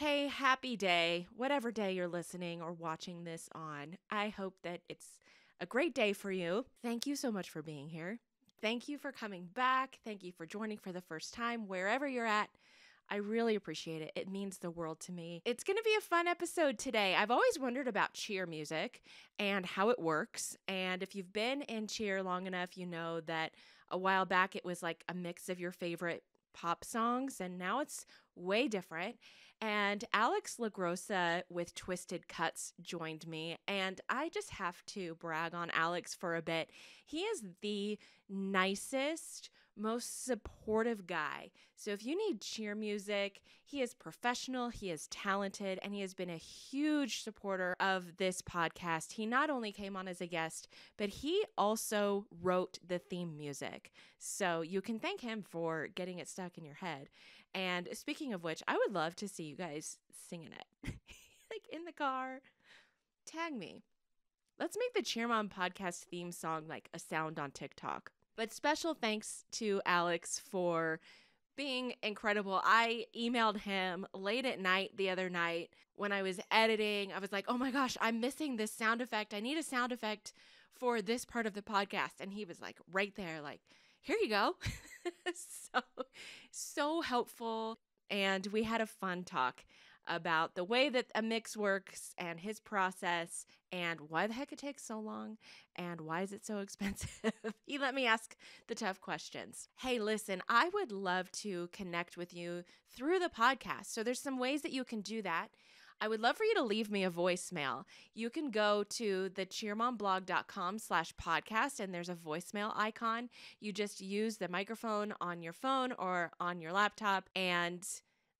Hey, happy day, whatever day you're listening or watching this on. I hope that it's a great day for you. Thank you so much for being here. Thank you for coming back. Thank you for joining for the first time, wherever you're at. I really appreciate it. It means the world to me. It's going to be a fun episode today. I've always wondered about cheer music and how it works. And if you've been in cheer long enough, you know that a while back it was like a mix of your favorite pop songs, and now it's way different. And Alex LaGrossa with Twisted Cutz joined me, and I just have to brag on Alex for a bit. He is the nicest, most supportive guy. So if you need cheer music, he is professional, he is talented, and he has been a huge supporter of this podcast. He not only came on as a guest, but he also wrote the theme music. So you can thank him for getting it stuck in your head. And speaking of which, I would love to see you guys singing it, like in the car. Tag me. Let's make the Cheer Mom podcast theme song like a sound on TikTok. But special thanks to Alex for being incredible. I emailed him late at night the other night when I was editing. I was like, oh my gosh, I'm missing this sound effect. I need a sound effect for this part of the podcast. And he was like right there, like, here you go. So helpful. And we had a fun talk about the way that a mix works and his process and why the heck it takes so long and why is it so expensive. He let me ask the tough questions. Hey, listen, I would love to connect with you through the podcast. So there's some ways that you can do that. I would love for you to leave me a voicemail. You can go to thecheermomblog.com/podcast and there's a voicemail icon. You just use the microphone on your phone or on your laptop and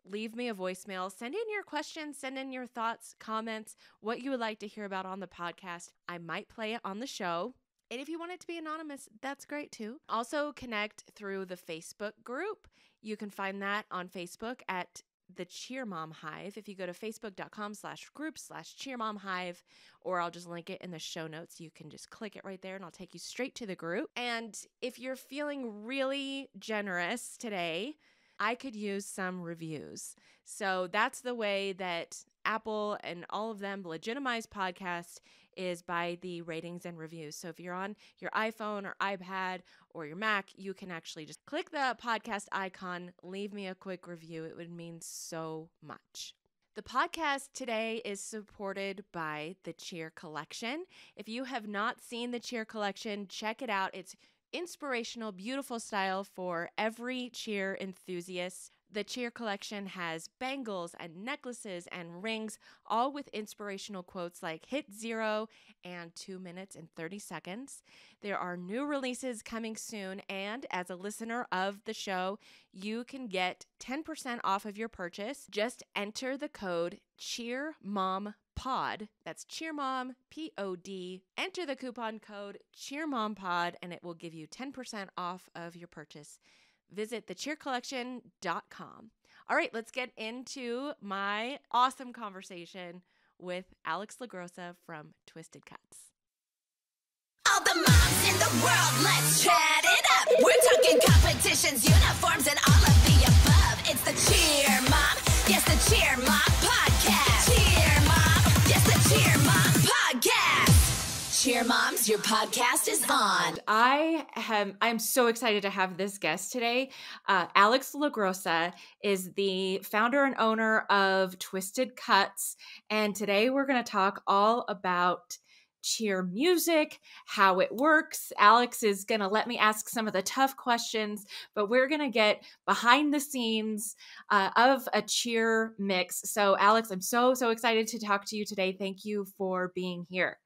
leave me a voicemail. Send in your questions, send in your thoughts, comments, what you would like to hear about on the podcast. I might play it on the show. And if you want it to be anonymous, that's great too. Also connect through the Facebook group. You can find that on Facebook at the Cheer Mom Hive. If you go to facebook.com/group/cheermomhive, or I'll just link it in the show notes. You can just click it right there and I'll take you straight to the group. And if you're feeling really generous today, I could use some reviews. So that's the way that Apple and all of them legitimize podcasts, is by the ratings and reviews. So if you're on your iPhone or iPad or your Mac, you can actually just click the podcast icon, leave me a quick review. It would mean so much. The podcast today is supported by the Cheer Collection. If you have not seen the Cheer Collection, check it out. It's inspirational, beautiful style for every cheer enthusiast. The Cheer Collection has bangles and necklaces and rings, all with inspirational quotes like hit 0 and 2 minutes and 30 seconds. There are new releases coming soon, and as a listener of the show, you can get 10% off of your purchase. Just enter the code CheerMomPod. That's CheerMom, P-O-D. Enter the coupon code CheerMomPod, and it will give you 10% off of your purchase. Visit thecheercollection.com. All right, let's get into my awesome conversation with Alex LaGrossa from Twisted Cutz. All the moms in the world, let's chat it up. We're talking competitions, uniforms, and all of the above. It's the Cheer Mom, yes, the Cheer Mom podcast. Cheer Mom, yes, the Cheer Mom podcast. Cheer Moms, your podcast is on. I'm so excited to have this guest today. Alex LaGrossa is the founder and owner of Twisted Cutz, and today we're going to talk all about cheer music, how it works. Alex is going to let me ask some of the tough questions, but we're going to get behind the scenes of a cheer mix. So Alex, I'm so excited to talk to you today. Thank you for being here.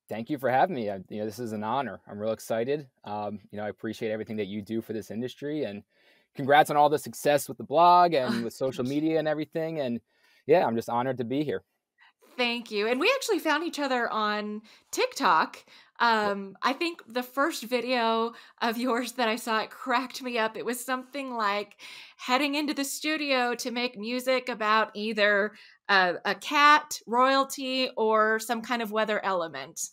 Thank you for having me. This is an honor. I'm real excited. I appreciate everything that you do for this industry, and congrats on all the success with the blog and with social media and everything. And yeah, I'm just honored to be here. Thank you. And we actually found each other on TikTok. I think the first video of yours that I saw, it cracked me up. It was something like heading into the studio to make music about either a cat, royalty, or some kind of weather element.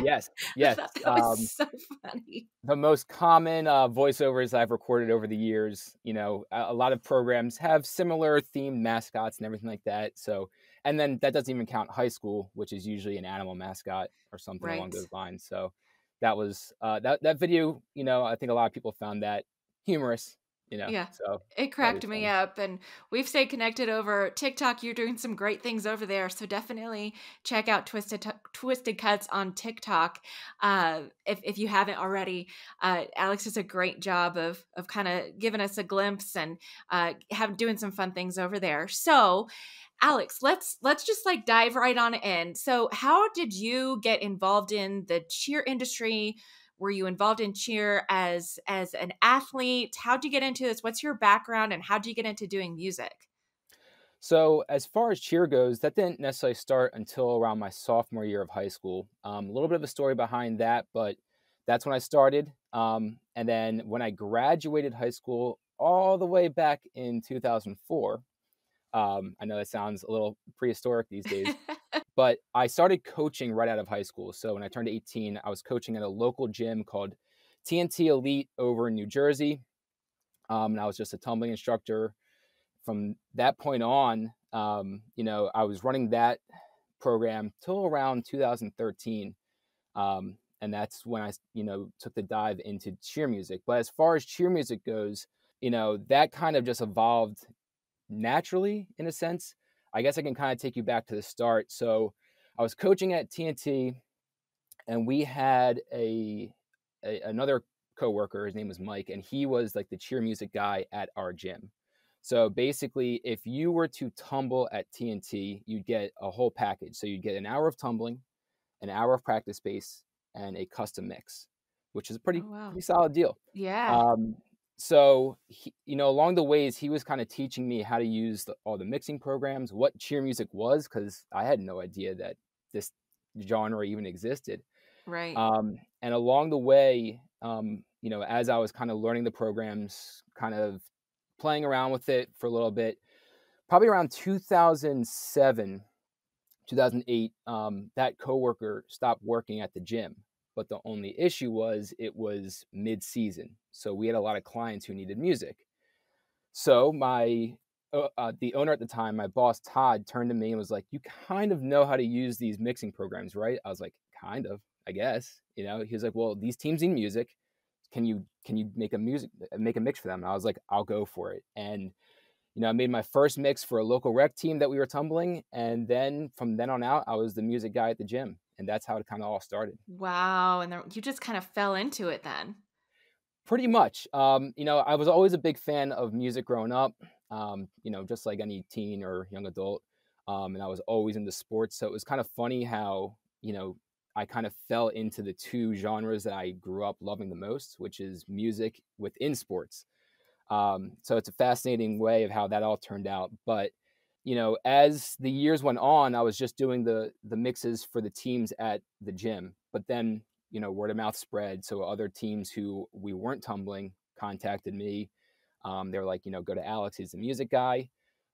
Yes, I yes. thought that was so funny. The most common voiceovers I've recorded over the years, a lot of programs have similar themed mascots and everything like that. So, and then that doesn't even count high school, which is usually an animal mascot or something along Right. those lines. So, that was that video. I think a lot of people found that humorous. Yeah. So It that was cracked me fun. up, and we've stayed connected over TikTok. You're doing some great things over there, so definitely check out Twisted Cuts on TikTok. If you haven't already, Alex does a great job of kind of giving us a glimpse and have doing some fun things over there. So, Alex, let's just like dive right on in. So, how did you get involved in the cheer industry? Were you involved in cheer as an athlete? How'd you get into this? What's your background and how'd you get into doing music? So, as far as cheer goes, that didn't necessarily start until around my sophomore year of high school. A little bit of a story behind that, but that's when I started. And then when I graduated high school, all the way back in 2004, I know that sounds a little prehistoric these days, but I started coaching right out of high school. So, when I turned 18, I was coaching at a local gym called TNT Elite over in New Jersey. And I was just a tumbling instructor. From that point on, I was running that program till around 2013. And that's when I, took the dive into cheer music. But as far as cheer music goes, that kind of just evolved naturally in a sense. I guess I can kind of take you back to the start. So I was coaching at TNT, and we had another coworker. His name was Mike, and he was like the cheer music guy at our gym. So basically, if you were to tumble at TNT, you'd get a whole package. So you'd get an hour of tumbling, an hour of practice space, and a custom mix, which is a Oh pretty wow. pretty solid deal. Yeah. Um, so along the ways, he was kind of teaching me how to use all the mixing programs, what cheer music was, because I had no idea that this genre even existed. Right. And along the way, as I was kind of learning the programs, kind of playing around with it for a little bit, probably around 2007, 2008, that coworker stopped working at the gym. But the only issue was it was mid-season. So we had a lot of clients who needed music. So the owner at the time, my boss, Todd, turned to me and was like, "You kind of know how to use these mixing programs, right?" I was like, "Kind of, I guess." He was like, "Well, these teams need music. Can you make a mix for them?" And I was like, "I'll go for it." And I made my first mix for a local rec team that we were tumbling, and then from then on out, I was the music guy at the gym, and that's how it kind of all started. Wow. And then you just kind of fell into it then. Pretty much. I was always a big fan of music growing up, just like any teen or young adult. And I was always into sports. So it was kind of funny how, I kind of fell into the two genres that I grew up loving the most, which is music within sports. So it's a fascinating way of how that all turned out. But, as the years went on, I was just doing the mixes for the teams at the gym. But then word of mouth spread. So other teams who we weren't tumbling contacted me. They were like, go to Alex, he's the music guy.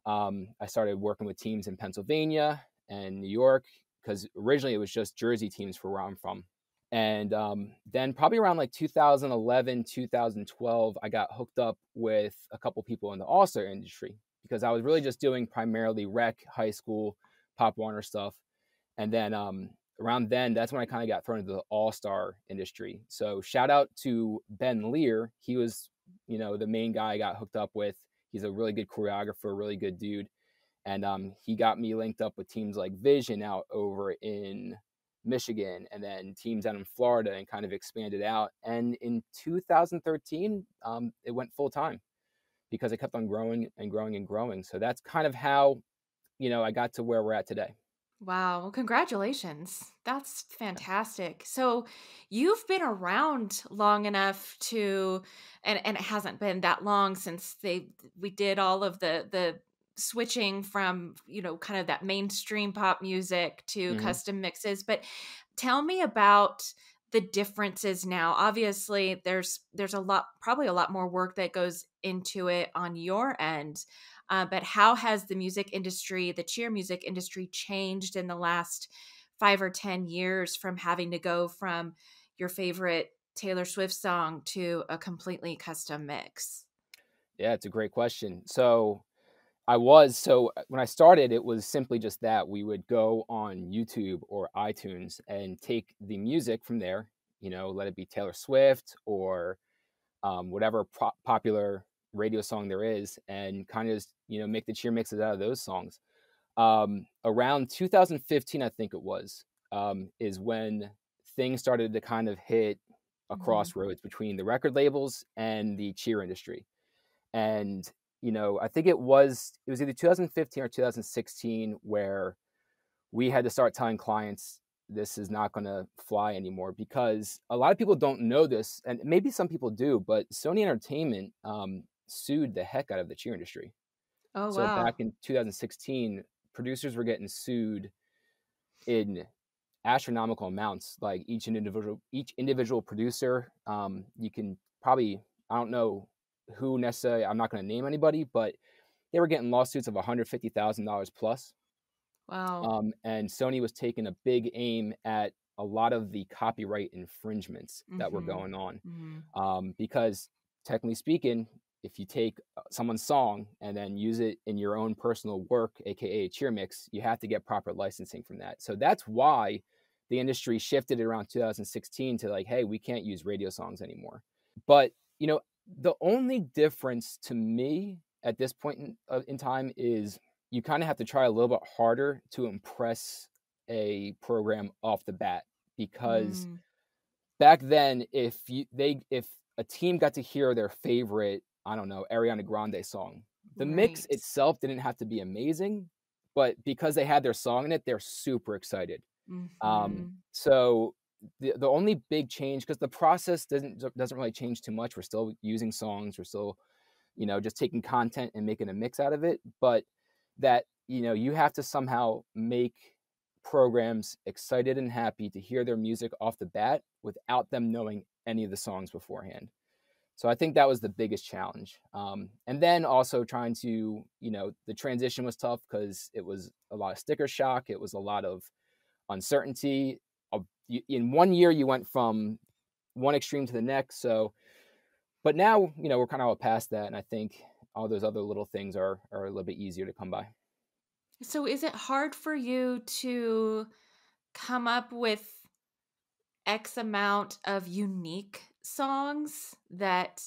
I started working with teams in Pennsylvania and New York, because originally it was just Jersey teams for where I'm from. And then probably around like 2011, 2012, I got hooked up with a couple people in the all-star industry, because I was really just doing primarily rec, high school, Pop Warner stuff. And then around then, that's when I kind of got thrown into the all-star industry. So shout out to Ben Lear. He was, the main guy I got hooked up with. He's a really good choreographer, really good dude. And he got me linked up with teams like Vision out over in Michigan, and then teams out in Florida, and kind of expanded out. And in 2013, it went full time, because it kept on growing and growing and growing. So that's kind of how, I got to where we're at today. Wow. Well, congratulations. That's fantastic. So you've been around long enough to, and it hasn't been that long since we did all of the switching from, kind of that mainstream pop music to Mm-hmm. custom mixes. But tell me about the differences now. Obviously, there's probably a lot more work that goes into it on your end. But how has the music industry, the cheer music industry, changed in the last 5 or 10 years from having to go from your favorite Taylor Swift song to a completely custom mix? Yeah, it's a great question. So when I started, it was simply just that we would go on YouTube or iTunes and take the music from there, let it be Taylor Swift or whatever popular radio song there is, and kind of just, make the cheer mixes out of those songs. Around 2015, I think it was, is when things started to kind of hit a crossroads between the record labels and the cheer industry. And, I think it was either 2015 or 2016 where we had to start telling clients this is not going to fly anymore, because a lot of people don't know this, and maybe some people do, but Sony Entertainment sued the heck out of the cheer industry. Oh, So wow. back in 2016, producers were getting sued in astronomical amounts. Like each individual producer, you can probably, I don't know who necessarily, I'm not going to name anybody, but they were getting lawsuits of $150,000 plus. Wow. And Sony was taking a big aim at a lot of the copyright infringements that were going on, because technically speaking, if you take someone's song and then use it in your own personal work, aka a cheer mix, you have to get proper licensing from that. So that's why the industry shifted around 2016 to like, hey, we can't use radio songs anymore. But the only difference to me at this point in time is you kind of have to try a little bit harder to impress a program off the bat, because back then, if a team got to hear their favorite, I don't know, Ariana Grande song, the mix itself didn't have to be amazing, but because they had their song in it, they're super excited. So the only big change, because the process doesn't really change too much. We're still using songs. We're still, just taking content and making a mix out of it. But that, you have to somehow make programs excited and happy to hear their music off the bat without them knowing any of the songs beforehand. So I think that was the biggest challenge. And then also trying to, the transition was tough because it was a lot of sticker shock. It was a lot of uncertainty. In 1 year, you went from one extreme to the next. So, but now, we're kind of all past that. And I think all those other little things are a little bit easier to come by. So is it hard for you to come up with X amount of unique songs that,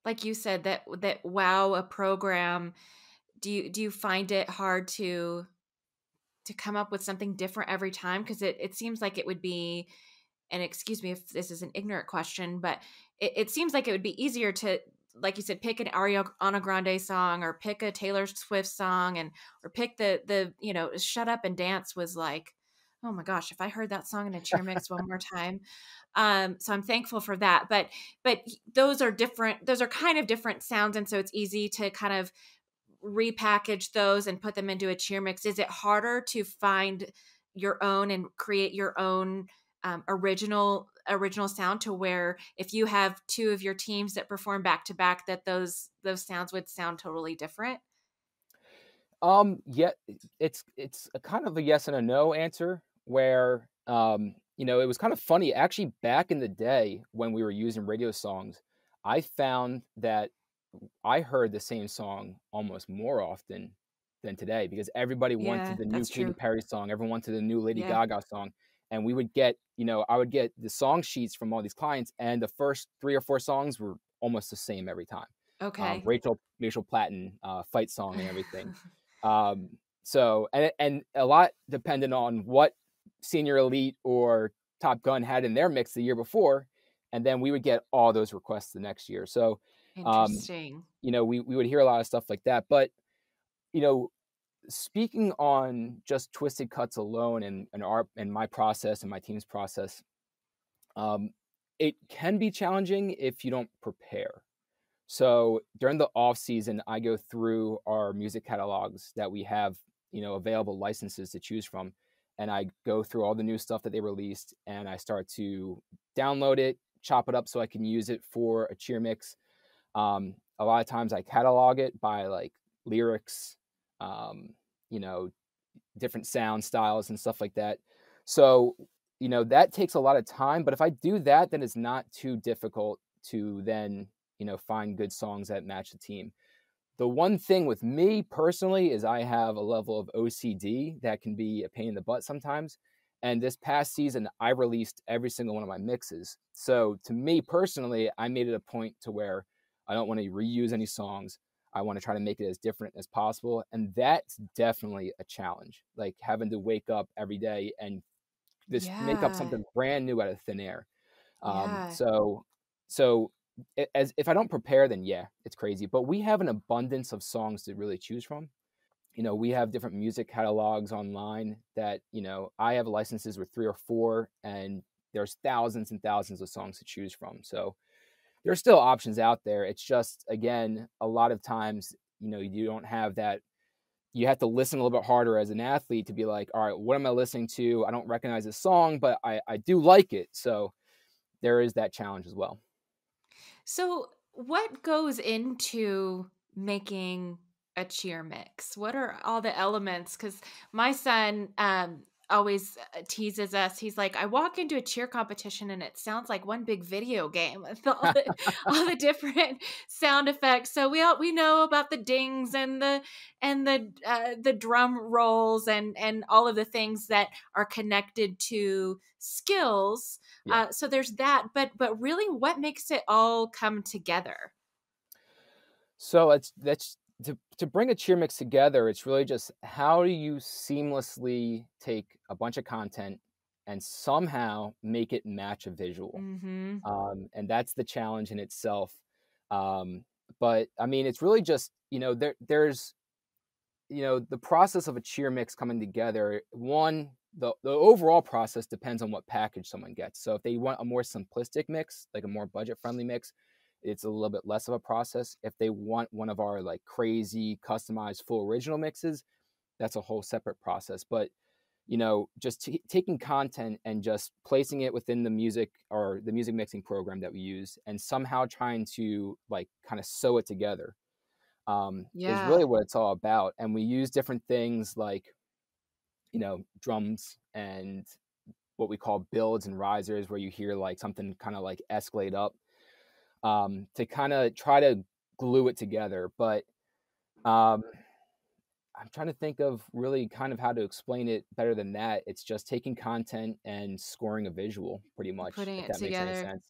like you said, that wow a program? Do you find it hard to come up with something different every time? Because it seems like it would be, and excuse me if this is an ignorant question, but it seems like it would be easier to, like you said, pick an Ariana Grande song or pick a Taylor Swift song or pick the Shut Up and Dance was like, oh my gosh, if I heard that song in a cheer mix one more time. So I'm thankful for that. But those are different. Those are kind of different sounds. And so it's easy to kind of repackage those and put them into a cheer mix. Is it harder to find your own and create your own original sound, to where if you have two of your teams that perform back to back, that those sounds would sound totally different? Yeah, it's a kind of a yes and a no answer, where it was kind of funny actually. Back in the day when we were using radio songs, I found that I heard the same song almost more often than today, because everybody wanted Yeah, the new that's Katy true. Perry song, everyone wanted the new Lady Yeah. Gaga song, and we would get, I would get the song sheets from all these clients, and the first 3 or 4 songs were almost the same every time. Okay. Rachel Platten fight song and everything. So and a lot depended on what Senior Elite or Top Gun had in their mix the year before, and then we would get all those requests the next year. So Interesting. we would hear a lot of stuff like that. But speaking on just Twisted Cutz alone and my process and my team's process, it can be challenging if you don't prepare. So during the off season, I go through our music catalogs that we have, available licenses to choose from, and I go through all the new stuff that they released, and I start to download it, chop it up so I can use it for a cheer mix. A lot of times I catalog it by like lyrics, different sound styles and stuff like that. So, that takes a lot of time, but if I do that, then it's not too difficult to then, find good songs that match the team. The one thing with me personally is I have a level of OCD that can be a pain in the butt sometimes. And this past season, I released every single one of my mixes. So to me personally, I made it a point to where I don't want to reuse any songs. I want to try to make it as different as possible. And that's definitely a challenge, like having to wake up every day and just make up Yeah. something brand new out of thin air. Um, Yeah. so, so as if I don't prepare, then yeah, it's crazy. But we have an abundance of songs to really choose from. We have different music catalogs online that, I have licenses with 3 or 4, and there's thousands and thousands of songs to choose from. So there's still options out there. It's just, again, a lot of times, you don't have that. You have to listen a little bit harder as an athlete to be like, all right, what am I listening to? I don't recognize this song, but I do like it. So there is that challenge as well. So, what goes into making a cheer mix? What are all the elements? Because my son always teases us. He's like, I walk into a cheer competition and it sounds like one big video game with all the different sound effects. So we know about the dings and the drum rolls and all of the things that are connected to skills. Yeah. So there's that, but really, what makes it all come together? So that's to bring a cheer mix together. It's really just how do you seamlessly take a bunch of content and somehow make it match a visual, Mm-hmm. and that's the challenge in itself. But I mean, it's really just there's the process of a cheer mix coming together. One, the overall process depends on what package someone gets. So if they want a more simplistic mix, like a more budget friendly mix, it's a little bit less of a process. If they want one of our like crazy customized full original mixes, that's a whole separate process. But just taking content and just placing it within the music or the music mixing program that we use and somehow trying to like kind of sew it together, is Yeah. really what it's all about. And we use different things like, drums and what we call builds and risers, where you hear like something kind of like escalate up, to kind of try to glue it together. But um, I'm trying to think of really kind of how to explain it better than that. It's just taking content and scoring a visual, pretty much, Putting if it that makes any together. sense.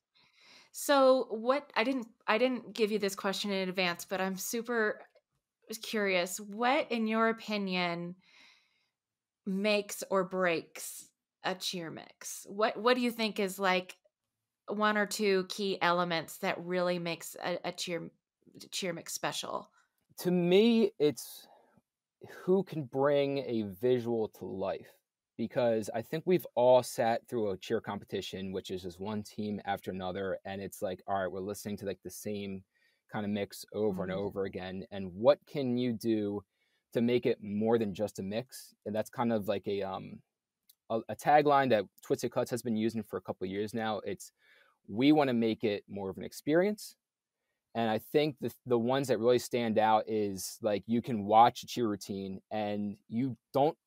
So what I didn't give you this question in advance, but I'm super curious. What, in your opinion, makes or breaks a cheer mix? What do you think is like one or two key elements that really makes a cheer mix special? To me, it's who can bring a visual to life, because I think we've all sat through a cheer competition, which is just one team after another, and it's like, all right, we're listening to like the same kind of mix over and Mm, over again, and what can you do to make it more than just a mix? And that's kind of like a tagline that Twisted Cutz has been using for a couple of years now. It's, we want to make it more of an experience. And I think the ones that really stand out is like, you can watch a cheer routine and you don't,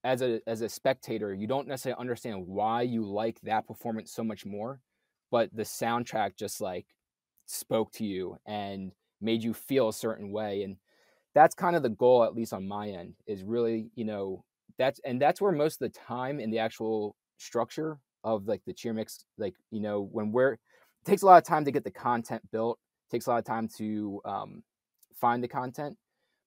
as a spectator, you don't necessarily understand why you like that performance so much more, but the soundtrack just like spoke to you and made you feel a certain way. And that's kind of the goal, at least on my end, is really, that's where most of the time in the actual structure of like the cheer mix, like, when it takes a lot of time to get the content built, takes a lot of time to find the content.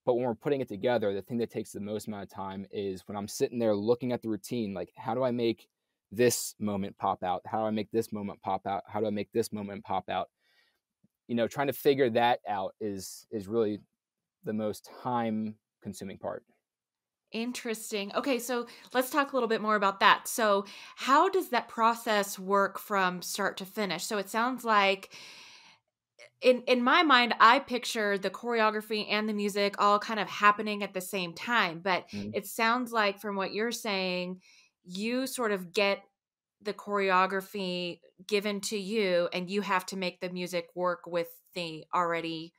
But when we're putting it together, the thing that takes the most amount of time is when I'm sitting there looking at the routine, like, how do I make this moment pop out? How do I make this moment pop out? How do I make this moment pop out? Trying to figure that out is really the most time consuming part. interesting. Okay, so let's talk a little bit more about that. So, how does that process work from start to finish? So, it sounds like in my mind, I picture the choreography and the music all kind of happening at the same time, but Mhm. it sounds like from what you're saying, you sort of get the choreography given to you and you have to make the music work with the already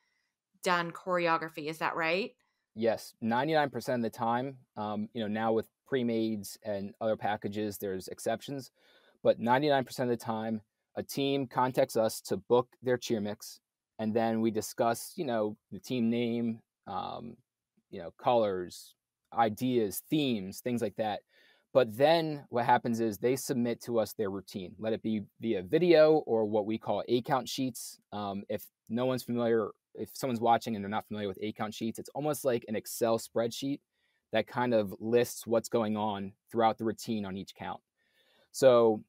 done choreography. Is that right? Yes, 99% of the time. Now with pre-mades and other packages, there's exceptions. But 99% of the time, a team contacts us to book their cheer mix, and then we discuss, the team name, colors, ideas, themes, things like that. But then what happens is they submit to us their routine, let it be via video or what we call A-count sheets. If no one's familiar, if someone's watching and they're not familiar with A-count sheets, it's almost like an Excel spreadsheet that kind of lists what's going on throughout the routine on each count. So,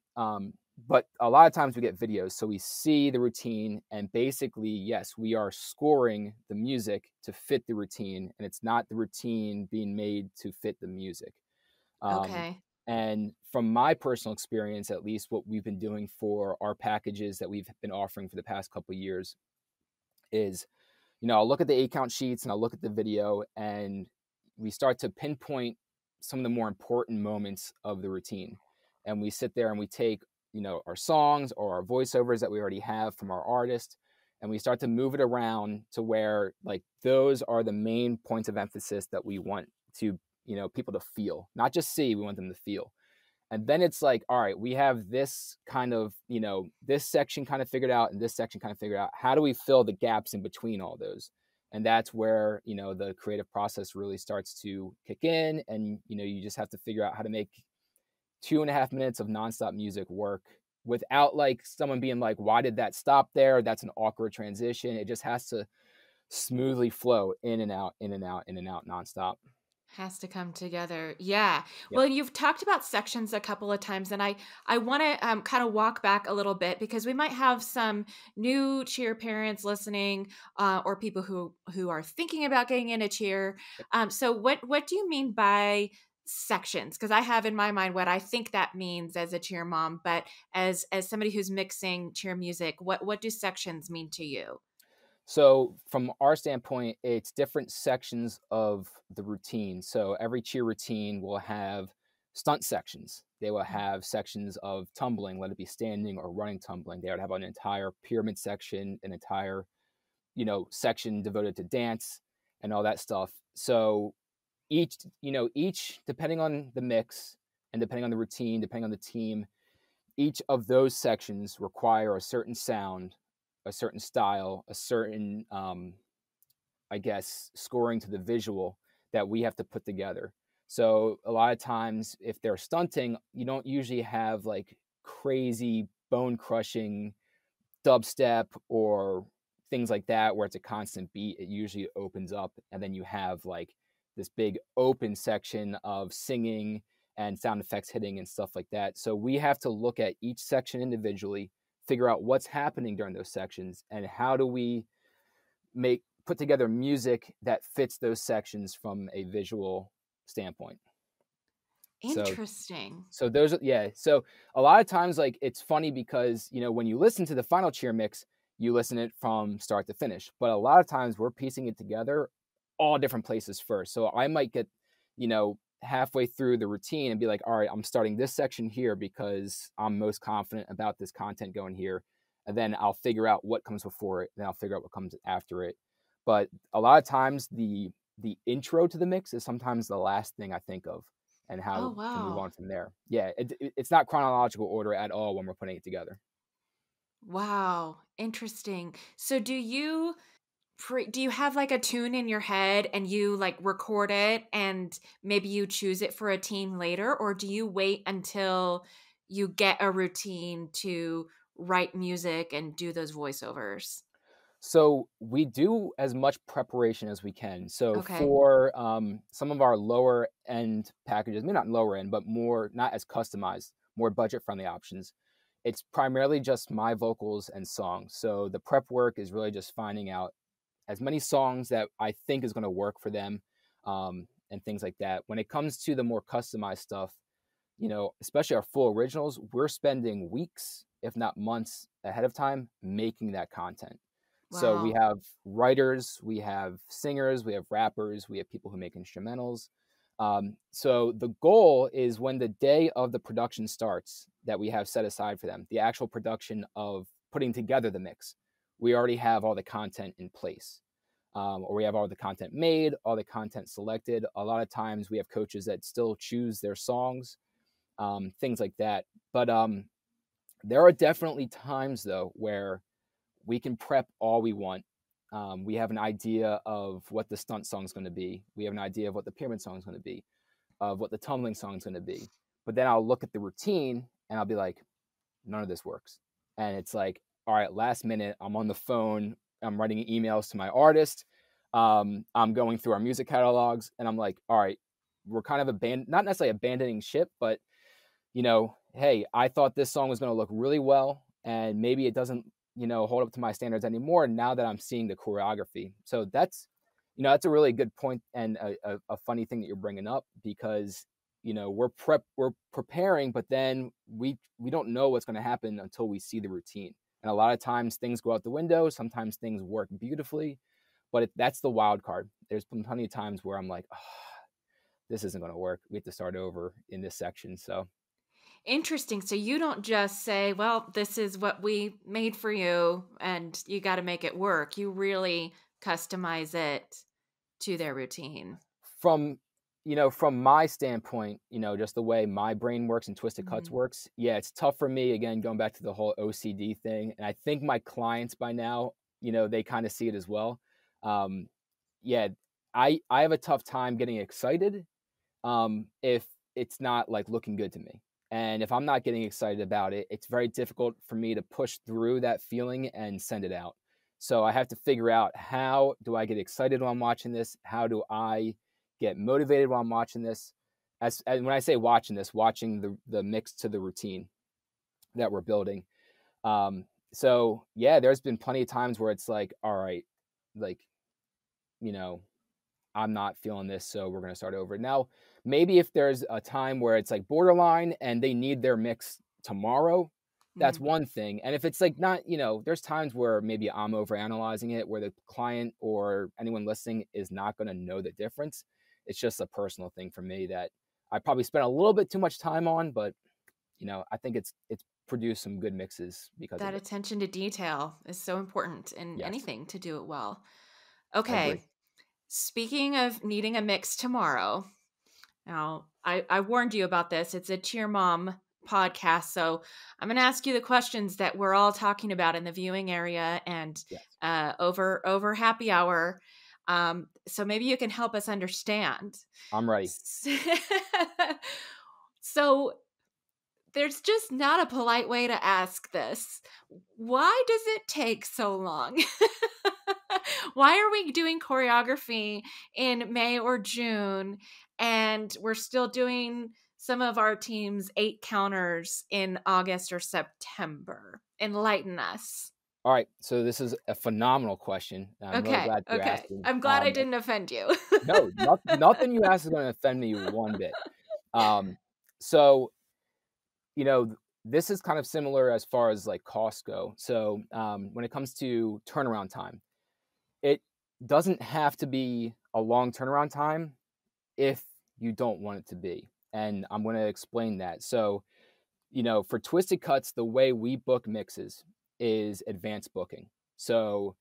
but a lot of times we get videos, so we see the routine, and basically, yes, we are scoring the music to fit the routine, and it's not the routine being made to fit the music. Okay. And from my personal experience, at least what we've been doing for our packages that we've been offering for the past couple of years is, I'll look at the A-count sheets and I'll look at the video, and we start to pinpoint some of the more important moments of the routine. And we sit there and we take, our songs or our voiceovers that we already have from our artist, and we start to move it around to where, like, those are the main points of emphasis that we want to, people to feel, not just see, we want them to feel. And then it's like, all right, we have this kind of, this section kind of figured out and this section kind of figured out. How do we fill the gaps in between all those? And that's where, the creative process really starts to kick in. And, you just have to figure out how to make 2.5 minutes of nonstop music work without like someone being like, why did that stop there? That's an awkward transition. It just has to smoothly flow in and out, in and out, in and out, nonstop. Has to come together. Yeah. Yep. Well, you've talked about sections a couple of times, and I want to kind of walk back a little bit because we might have some new cheer parents listening, or people who are thinking about getting into cheer. So what do you mean by sections? Because I have in my mind what I think that means as a cheer mom, but as somebody who's mixing cheer music, what do sections mean to you? So from our standpoint, it's different sections of the routine. So every cheer routine will have stunt sections. They will have sections of tumbling, let it be standing or running tumbling. They would have an entire pyramid section, an entire, section devoted to dance and all that stuff. So each, depending on the mix and depending on the routine, depending on the team, each of those sections require a certain sound, a certain style, a certain, scoring to the visual that we have to put together. So a lot of times if they're stunting, you don't usually have like crazy bone crushing dubstep or things like that where it's a constant beat. It usually opens up, and then you have like this big open section of singing and sound effects hitting and stuff like that. So we have to look at each section individually, figure out what's happening during those sections, and how do we put together music that fits those sections from a visual standpoint. Interesting. So those, yeah. So a lot of times, like, it's funny because, when you listen to the final cheer mix, you listen it from start to finish. But a lot of times we're piecing it together all different places first. So I might get, halfway through the routine and be like, all right, I'm starting this section here because I'm most confident about this content going here. And then I'll figure out what comes before it. Then I'll figure out what comes after it. But a lot of times the intro to the mix is sometimes the last thing I think of and how to move on from there. Yeah, it's not chronological order at all when we're putting it together. Wow. Interesting. So do you have like a tune in your head and you like record it and maybe you choose it for a team later, or do you wait until you get a routine to write music and do those voiceovers? So we do as much preparation as we can. So Okay. for some of our lower end packages, maybe not lower end, but more, not as customized, more budget friendly options, it's primarily just my vocals and songs. So the prep work is really just finding out as many songs that I think is going to work for them, and things like that. When it comes to the more customized stuff, especially our full originals, we're spending weeks, if not months ahead of time making that content. So we Wow. have writers, we have singers, we have rappers, we have people who make instrumentals. So the goal is when the day of the production starts that we have set aside for them, the actual production of putting together the mix, we already have all the content in place. or we have all the content made, all the content selected. A lot of times we have coaches that still choose their songs, things like that. But there are definitely times, though, where we can prep all we want. We have an idea of what the stunt song is going to be. We have an idea of what the pyramid song is going to be, of what the tumbling song is going to be. But then I'll look at the routine and I'll be like, none of this works. And it's like, all right, last minute, I'm on the phone, I'm writing emails to my artist, I'm going through our music catalogs, and I'm like, all right, we're kind of not necessarily abandoning ship, but hey, I thought this song was going to look really well, and maybe it doesn't, hold up to my standards anymore now that I'm seeing the choreography. So that's a really good point, and a funny thing that you're bringing up, because we're preparing, but then we don't know what's going to happen until we see the routine. And a lot of times things go out the window. Sometimes things work beautifully, but that's the wild card. There's been plenty of times where I'm like, oh, this isn't going to work. We have to start over in this section. So Interesting. So you don't just say, well, this is what we made for you and you got to make it work. You really customize it to their routine. From my standpoint, just the way my brain works and Twisted Cutz Mhm. works, yeah, it's tough for me, again, going back to the whole OCD thing. And I think my clients by now, they kind of see it as well. Yeah, I have a tough time getting excited if it's not like looking good to me. And if I'm not getting excited about it, it's very difficult for me to push through that feeling and send it out. So I have to figure out, how do I get excited while I'm watching this? How do I get motivated while I'm watching this? As when I say watching this, watching the mix to the routine that we're building. So yeah, there's been plenty of times where it's like, all right, like, I'm not feeling this, so we're going to start over. Now, maybe if there's a time where it's like borderline and they need their mix tomorrow, that's one thing. And if it's like not, there's times where maybe I'm overanalyzing it, where the client or anyone listening is not going to know the difference. It's just a personal thing for me that I probably spent a little bit too much time on, but I think it's produced some good mixes because That of it. attention to detail is so important in Yes, anything to do it well. I agree. Okay. Speaking of needing a mix tomorrow, now I warned you about this. It's a Cheer Mom podcast. So I'm going to ask you the questions that we're all talking about in the viewing area and Yes, over happy hour. So maybe you can help us understand. I'm ready. So there's just not a polite way to ask this. Why does it take so long? Why are we doing choreography in May or June and we're still doing some of our team's 8 counters in August or September? Enlighten us. All right, so this is a phenomenal question. I'm really glad you asked Okay. it. I'm glad I didn't offend you. No, nothing you asked is going to offend me one bit. So, this is kind of similar as far as like costs go. So, when it comes to turnaround time, it doesn't have to be a long turnaround time if you don't want it to be. And I'm going to explain that. So, for Twisted Cutz, the way we book mixes is advanced booking. So,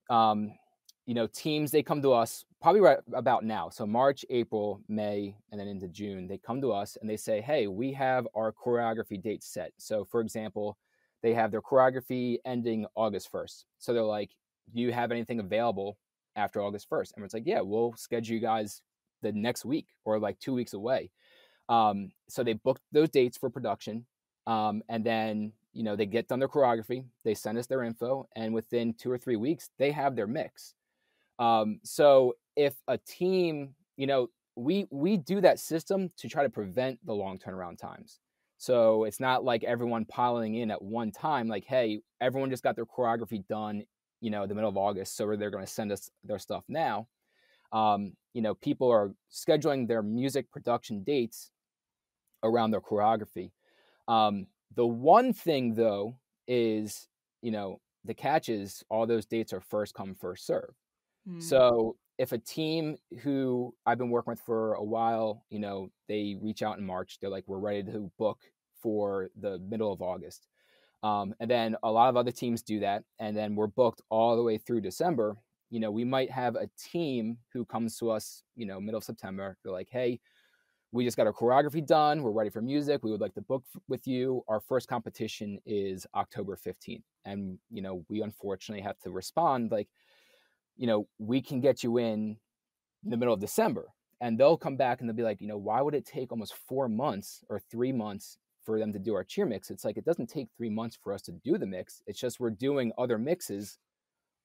teams, they come to us probably right about now. So March, April, May, and then into June, they come to us and they say, hey, we have our choreography date set. So for example, they have their choreography ending August 1st. So they're like, do you have anything available after August 1st? And it's like, yeah, we'll schedule you guys the next week or like 2 weeks away. So they booked those dates for production. And then, they get done their choreography, they send us their info, and within 2 or 3 weeks, they have their mix. So if a team, we do that system to try to prevent the long turnaround times. So it's not like everyone piling in at one time, like, hey, everyone just got their choreography done, the middle of August, so they're going to send us their stuff now. People are scheduling their music production dates around their choreography. The one thing, though, is, the catch is all those dates are first come, first serve. So if a team who I've been working with for a while, they reach out in March, they're like, we're ready to book for the middle of August. And then a lot of other teams do that. And then we're booked all the way through December. we might have a team who comes to us, middle of September. They're like, hey, we just got our choreography done. We're ready for music. We would like to book with you. Our first competition is October 15th. And, we unfortunately have to respond like, we can get you in the middle of December. And they'll come back and they'll be like, why would it take almost 4 months or 3 months for them to do our cheer mix? It's like, it doesn't take 3 months for us to do the mix. It's just we're doing other mixes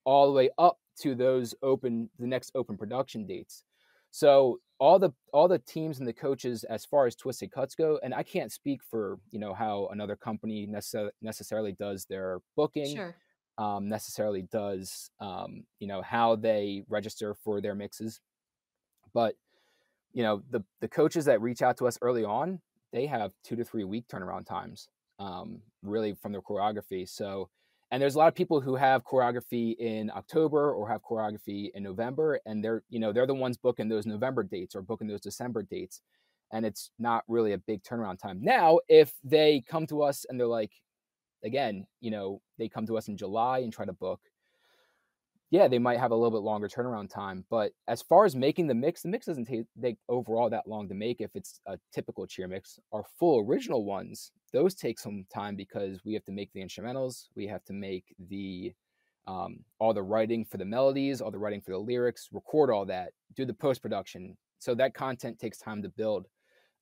all the way up to the next open production dates. So all the teams and the coaches, as far as Twisted Cutz go, and I can't speak for, how another company necessarily does their booking, Sure. necessarily does, how they register for their mixes. But, the coaches that reach out to us early on, they have 2 to 3 week turnaround times, really from their choreography. So, and there's a lot of people who have choreography in October or have choreography in November, and they're the ones booking those November dates or booking those December dates. And it's not really a big turnaround time. Now, if they come to us and they're like, again, they come to us in July and try to book, yeah, they might have a little bit longer turnaround time. But as far as making the mix doesn't take overall that long to make if it's a typical cheer mix. Our full original ones, those take some time because we have to make the instrumentals. We have to make the all the writing for the melodies, all the writing for the lyrics, record all that, do the post-production. So that content takes time to build.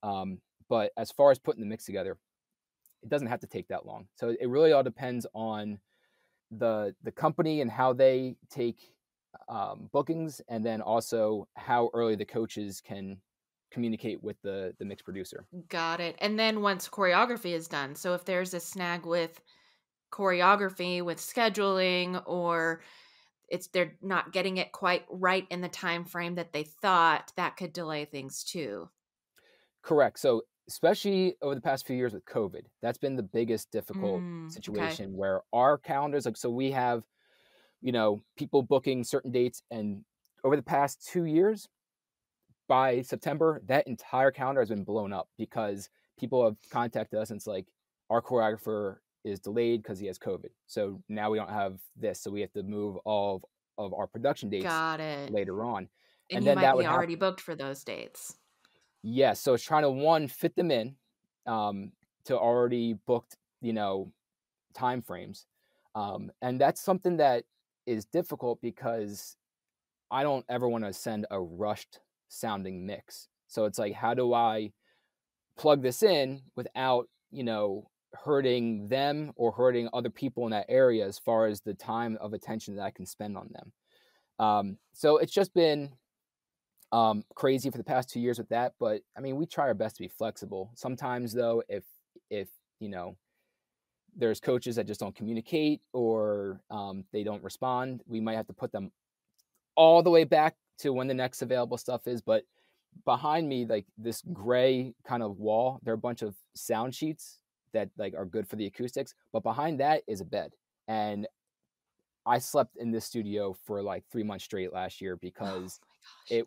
But as far as putting the mix together, it doesn't have to take that long. So it really all depends on the company and how they take bookings, and then also how early the coaches can communicate with the mix producer. Got it. And then once choreography is done, so if there's a snag with choreography, with scheduling, or they're not getting it quite right in the time frame that they thought, that could delay things too. Correct. So especially over the past few years with COVID, that's been the biggest difficult situation where our calendars, so we have, people booking certain dates, and over the past 2 years, by September, that entire calendar has been blown up because people have contacted us and it's like, our choreographer is delayed because he has COVID. So now we don't have this. So we have to move all of our production dates later on. And you then might that be would already booked for those dates. Yes. So it's trying to fit them in to already booked, time frames. And that's something that is difficult because I don't ever want to send a rushed sounding mix. So it's like, how do I plug this in without, hurting them or hurting other people in that area as far as the time of attention that I can spend on them. So it's just been crazy for the past 2 years with that. But I mean, we try our best to be flexible. Sometimes though, if there's coaches that just don't communicate or they don't respond, we might have to put them all the way back to when the next available stuff is. But behind me, like this gray kind of wall, there are a bunch of sound sheets that like are good for the acoustics, but behind that is a bed. And I slept in this studio for like 3 months straight last year because it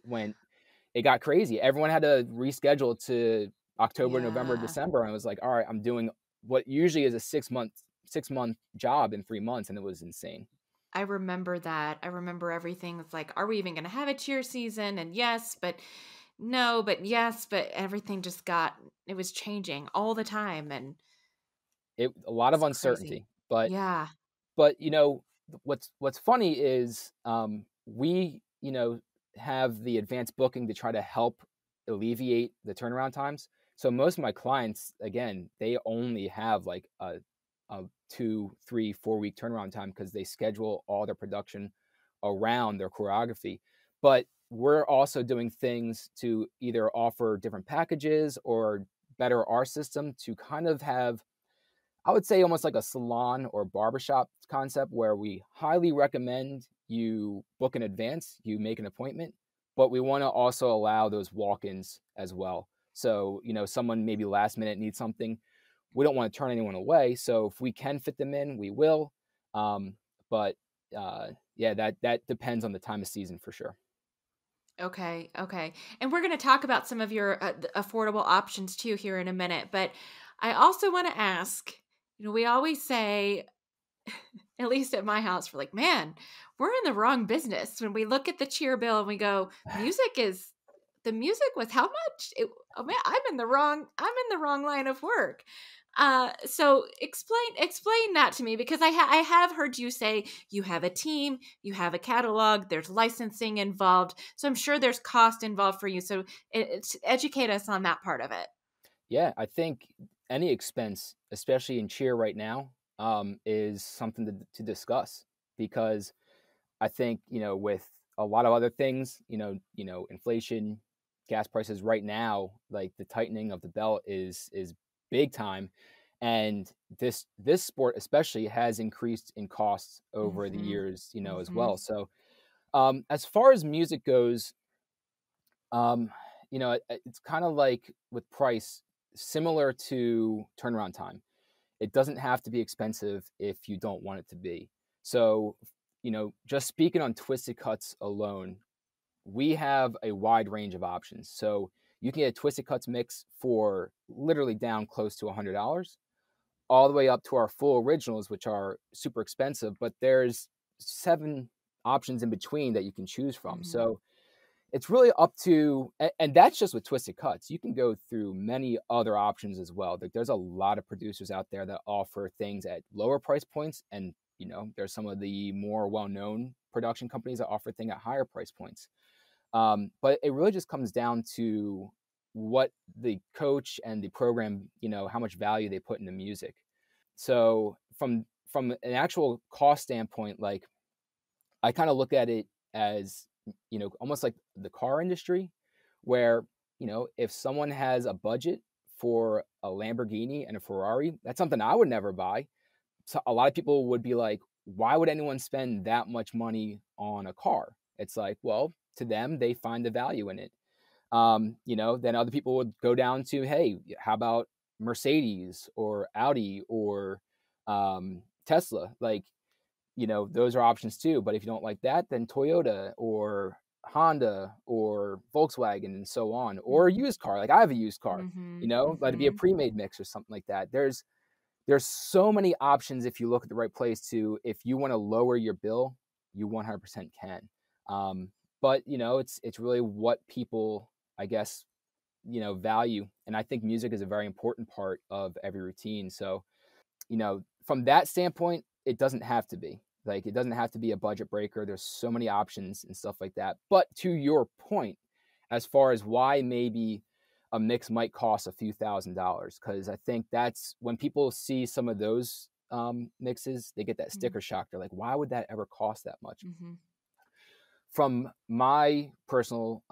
got crazy. Everyone had to reschedule to October, November, December. And I was like, all right, I'm doing what usually is a 6 month job in 3 months. And it was insane. I remember that. I remember everything. It's like, are we even going to have a cheer season? And yes, but no, but yes, but everything just it was changing all the time. And a lot of uncertainty, crazy. but what's funny is we have the advanced booking to try to help alleviate the turnaround times. So most of my clients, again, they only have like a 2, 3, 4 week turnaround time because they schedule all their production around their choreography. But we're also doing things to either offer different packages or better our system to kind of have, I would say, almost like a salon or barbershop concept where we highly recommend you book in advance, you make an appointment, but we want to also allow those walk-ins as well. So, someone maybe last minute needs something. We don't want to turn anyone away. So if we can fit them in, we will. But that depends on the time of season for sure. Okay. And we're going to talk about some of your affordable options too here in a minute. But I also want to ask, we always say at least at my house, we're like, man, we're in the wrong business. When we look at the cheer bill and we go, the music was how much? Oh man, I'm in the wrong line of work. So explain that to me, because I have heard you say you have a team, you have a catalog, there's licensing involved. So I'm sure there's cost involved for you. So educate us on that part of it. Yeah, I think any expense, especially in cheer right now, is something to discuss, because I think, with a lot of other things, inflation, gas prices right now, like the tightening of the belt is big time, and this sport especially has increased in costs over the Mm-hmm. years, as Mm-hmm. well. So, as far as music goes, um, it's kind of like with price, similar to turnaround time. It doesn't have to be expensive if you don't want it to be. So, just speaking on Twisted Cutz alone, we have a wide range of options. So you can get a Twisted Cutz mix for literally down close to $100, all the way up to our full originals, which are super expensive, but there's 7 options in between that you can choose from. Mm-hmm. So it's really up to, and that's just with Twisted Cutz. You can go through many other options as well. Like, there's a lot of producers out there that offer things at lower price points, and there's some of the more well-known production companies that offer things at higher price points. But it really just comes down to what the coach and the program, how much value they put into music. So from an actual cost standpoint, like, I kind of look at it as, almost like the car industry, where, if someone has a budget for a Lamborghini and a Ferrari, that's something I would never buy. So a lot of people would be like, why would anyone spend that much money on a car? It's like, well, to them, they find the value in it. Then other people would go down to, hey, how about Mercedes or Audi or Tesla? Like, those are options too. But if you don't like that, then Toyota or Honda or Volkswagen and so on, or a used car. Like, I have a used car, Mm-hmm. let it be a pre-made mix or something like that. There's so many options if you look at the right place to, if you want to lower your bill, you 100% can. But it's really what people, I guess, value. And I think music is a very important part of every routine. So, from that standpoint, it doesn't have to be. Like, it doesn't have to be a budget breaker. There's so many options and stuff like that. But to your point, as far as why maybe a mix might cost a few $1,000s, because I think that's when people see some of those mixes, they get that sticker shock. They're like, why would that ever cost that much? Mm-hmm. From my personal,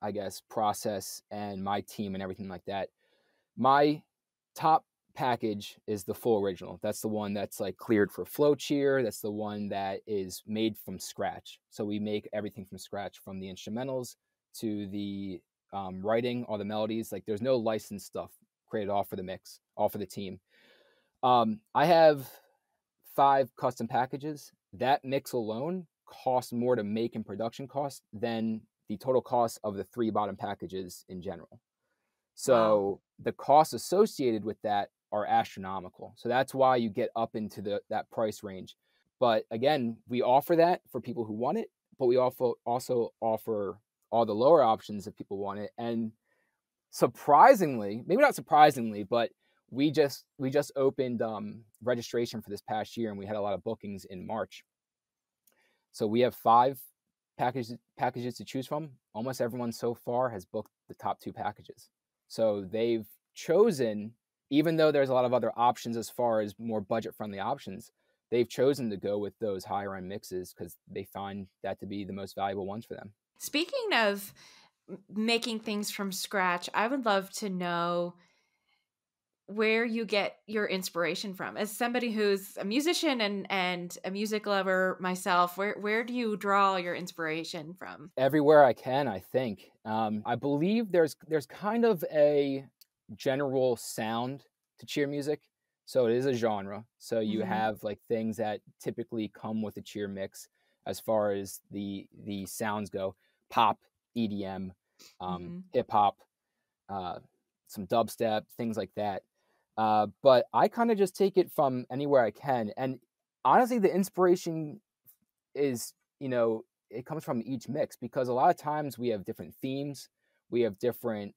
I guess, process and my team and everything like that, my top package is the full original. That's the one that's like cleared for flow cheer. That's the one that is made from scratch. So we make everything from scratch, from the instrumentals to the writing, all the melodies. Like, there's no licensed stuff created all for the mix, all for the team. I have 5 custom packages. That mix alone costs more to make in production costs than the total cost of the 3 bottom packages in general. So the costs associated with that are astronomical. So that's why you get up into that price range. But again, we offer that for people who want it, but we also offer all the lower options if people want it. And surprisingly, maybe not surprisingly, but we just opened registration for this past year, and we had a lot of bookings in March. So we have 5 packages to choose from. Almost everyone so far has booked the top 2 packages. So they've chosen, even though there's a lot of other options as far as more budget-friendly options, they've chosen to go with those higher-end mixes because they find that to be the most valuable ones for them. Speaking of making things from scratch, I would love to know where you get your inspiration from. As somebody who's a musician and a music lover myself, where do you draw your inspiration from? Everywhere I can, I think. I believe there's kind of a general sound to cheer music. So it is a genre. So you have like things that typically come with a cheer mix as far as the sounds go: pop, EDM, hip hop, some dubstep, things like that. But I kind of just take it from anywhere I can. And Honestly, the inspiration is, it comes from each mix, because a lot of times we have different themes. We have different,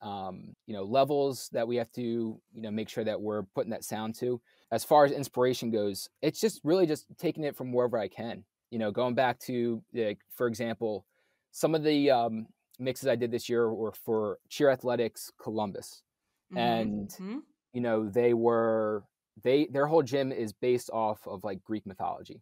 levels that we have to, make sure that we're putting that sound to. As far as inspiration goes, it's just really just taking it from wherever I can, going back to, like, for example, some of the mixes I did this year were for Cheer Athletics Columbus. And, Mm-hmm. their whole gym is based off of like Greek mythology.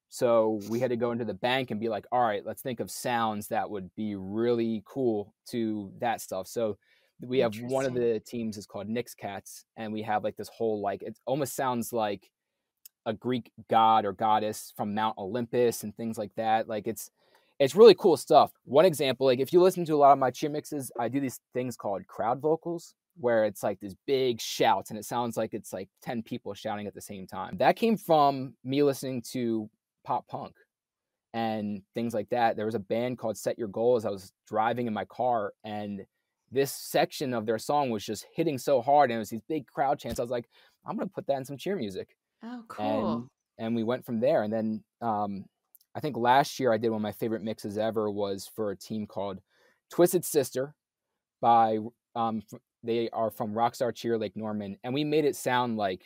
So we had to go into the bank and be like, all right, let's think of sounds that would be really cool to that stuff. So we have one of Interesting. the teams is called Nick's Cats, and we have like this whole, like, it almost sounds like a Greek god or goddess from Mount Olympus and things like that. Like, it's really cool stuff. One example, like, if you listen to a lot of my cheer mixes, I do these things called crowd vocals, where it's like this big shouts and it sounds like it's like 10 people shouting at the same time. That came from me listening to pop punk and things like that. There was a band called Set Your Goals. I was driving in my car, and this section of their song was just hitting so hard, and it was these big crowd chants. I was like, I'm going to put that in some cheer music. Oh, And cool. we went from there. And then I think last year I did one of my favorite mixes ever was for a team called Twisted Sister by they are from Rockstar Cheer Lake Norman, and we made it sound like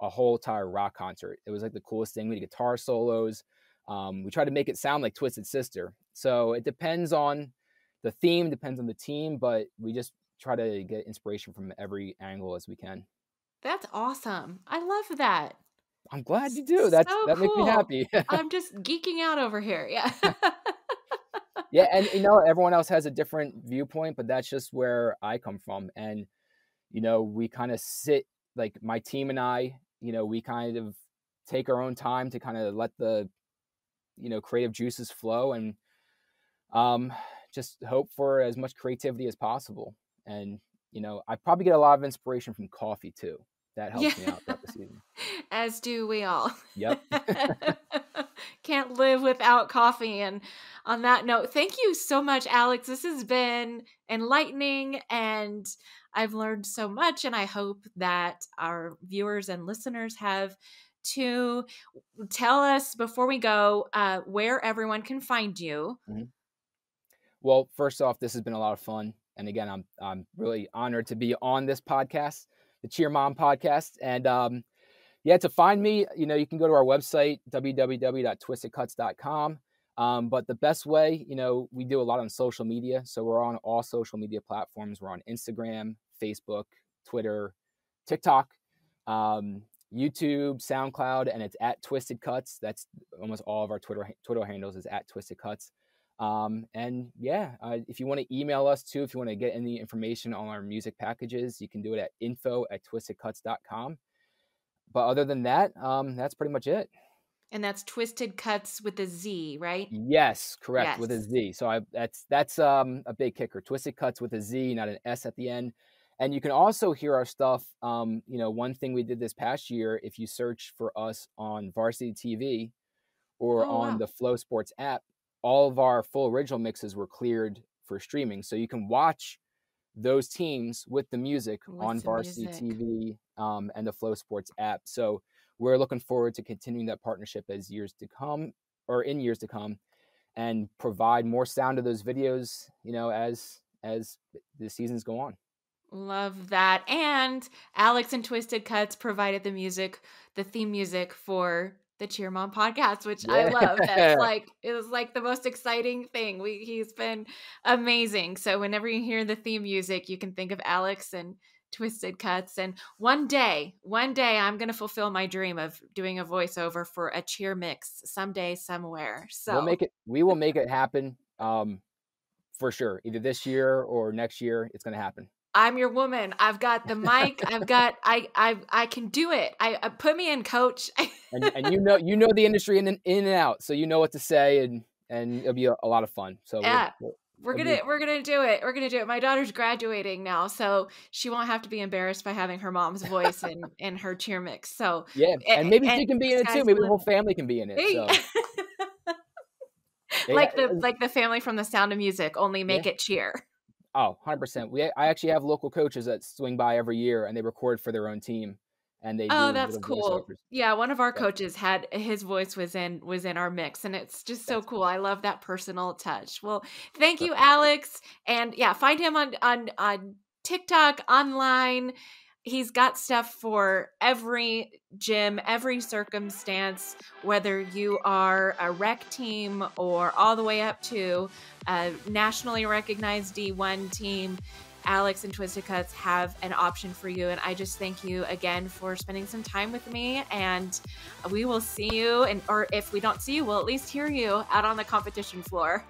a whole entire rock concert. It was like the coolest thing. We did guitar solos. We tried to make it sound like Twisted Sister. So it depends on the theme, depends on the team, but we just try to get inspiration from every angle as we can. That's awesome. I love that. I'm glad you do. That So makes me cool. happy. I'm just geeking out over here. Yeah. Yeah, and everyone else has a different viewpoint, but that's just where I come from. And we kind of sit, like, my team and I, we kind of take our own time to kind of let the creative juices flow, and just hope for as much creativity as possible. And I probably get a lot of inspiration from coffee too. That helps me out throughout the season. As do we all. Yep. Can't live without coffee. And on that note, thank you so much, Alex. This has been enlightening, and I've learned so much, and I hope that our viewers and listeners have too. Tell us before we go where everyone can find you. Mm-hmm. Well, first off, this has been a lot of fun. And again, I'm really honored to be on this podcast, the Cheer Mom podcast. And to find me, you can go to our website, www.twistedcutz.com. But the best way, we do a lot on social media. So we're on all social media platforms. We're on Instagram, Facebook, Twitter, TikTok, YouTube, SoundCloud, and it's at Twisted Cutz. That's almost all of our Twitter handles is at Twisted Cutz. If you want to email us too, if you want to get any information on our music packages, you can do it at info@twistedcutz.com. But other than that, that's pretty much it. And that's Twisted Cutz with a Z, right? Yes, correct. Yes. With a Z. So that's a big kicker. Twisted Cutz with a Z, not an S at the end. And you can also hear our stuff. One thing we did this past year, if you search for us on Varsity TV or on the Flow Sports app, all of our full original mixes were cleared for streaming. So you can watch those teams with the music on Varsity TV and the Flow Sports app. So we're looking forward to continuing that partnership in years to come, and provide more sound to those videos, as the seasons go on. Love that. And Alex and Twisted Cutz provided the theme music for the Cheer Mom podcast, which I love. It was like the most exciting thing. He's been amazing. So whenever you hear the theme music, you can think of Alex and Twisted Cutz. And one day I'm going to fulfill my dream of doing a voiceover for a cheer mix someday, somewhere. So we will make it happen. For sure. Either this year or next year, it's going to happen. I'm your woman. I've got the mic. I can do it. I put me in, coach. and you know the industry in and out, so you know what to say, and it'll be a lot of fun. So yeah, we're gonna do it. We're gonna do it. My daughter's graduating now, so she won't have to be embarrassed by having her mom's voice in her cheer mix. So yeah, and maybe she can be in it too. Maybe the whole family can be in it. So. like the family from The Sound of Music, only make it cheer. Oh, 100%. I actually have local coaches that swing by every year and they record for their own team. and they Oh, do that's little cool. voiceovers. Yeah, one of our Yeah, coaches had his voice was in our mix, and it's just so that's cool. I love that personal touch. Well, thank you, perfect. Alex. And yeah, find him on TikTok, online. He's got stuff for every gym, every circumstance, whether you are a rec team or all the way up to a nationally recognized D1 team. Alex and Twisted Cutz have an option for you. And I just thank you again for spending some time with me. And we will see you, or if we don't see you, we'll at least hear you out on the competition floor.